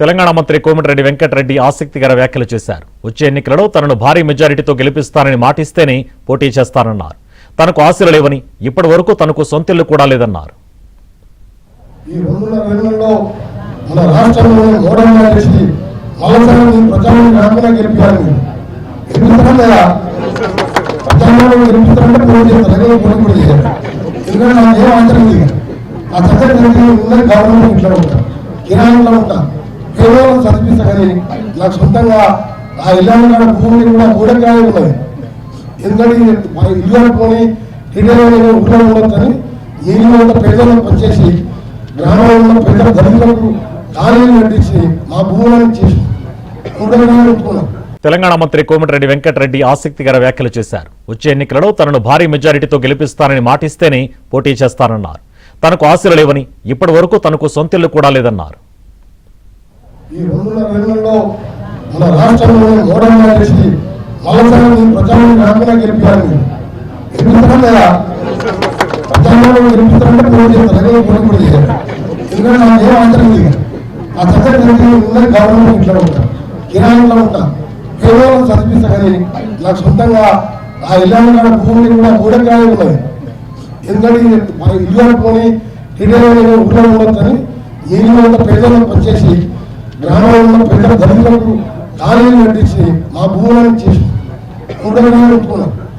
తెలంగాణ మంత్రి కోమటిరెడ్డి వెంకటరెడ్డి ఆసక్తికర వ్యాఖ్యలు చేశారు. వచ్చే ఎన్నికలలో తనను భారీ మెజారిటీతో గెలిపిస్తానని మాటిస్తేనే పోటీ చేస్తానన్నారు. తనకు ఆశలు లేవని, ఇప్పటి వరకు తనకు సొంతిల్లు కూడా లేదన్నారు. కేవలం చదివిస్తా కానీ నాకు సొంతంగా ఆ ఇల్లు భూమిని కూడా మూడకాయ ఉన్నది. ఎందుకంటే ఇల్లు పోని రిటైర్ ఊళ్ళో ఉండొద్దని నీళ్ళు పేదలకు పనిచేసి గ్రామంలో ఉన్న పేద దళితులకు ఖాళీలు కట్టించి మా భూములను చేసి ఉంటున్నాం. తెలంగాణ మంత్రి కోమటిరెడ్డి వెంకటరెడ్డి ఆసక్తికర వ్యాఖ్యలు చేశారు. వచ్చే ఎన్నికలలో తనను భారీ మెజారిటీతో గెలిపిస్తానని మాటిస్తేనే పోటీ చేస్తానన్నారు. తనకు ఆశలు లేవని, ఇప్పటి వరకు తనకు సొంతిల్లు కూడా లేదన్నారు. ఈ 2.5 మన రాష్ట్రంలో మోడల్ చేసి మళ్ళీ ప్రజలను రాకుండా గెలిపారు. గెలుపుతాం కదా, ప్రజలను గెలుపుతారంటే పోటీ చేస్తారు, పోటీ చేయాలి. ఎందుకంటే నాకు ఏం అవసరం లేదు. ఆ చక్కటి ఉన్నది గవర్నమెంట్ ఇట్లా ఉంటా, కిరాయిలో ఉంటా, కేవలం చదివిస్తా కానీ నాకు సొంతంగా ఆ ఇల్లు భూమిని కూడా మూడకాయ ఉన్నది. ఎందుకంటే ఇల్లు పోని రిటైర్ ఊళ్ళో ఉండొద్దని నీళ్ళు పేదలకు పనిచేసి గ్రామంలో ఉన్న పేద దళితులకు ఖాళీలు కట్టించి మా భూములను చేసి ఉంటున్నాం.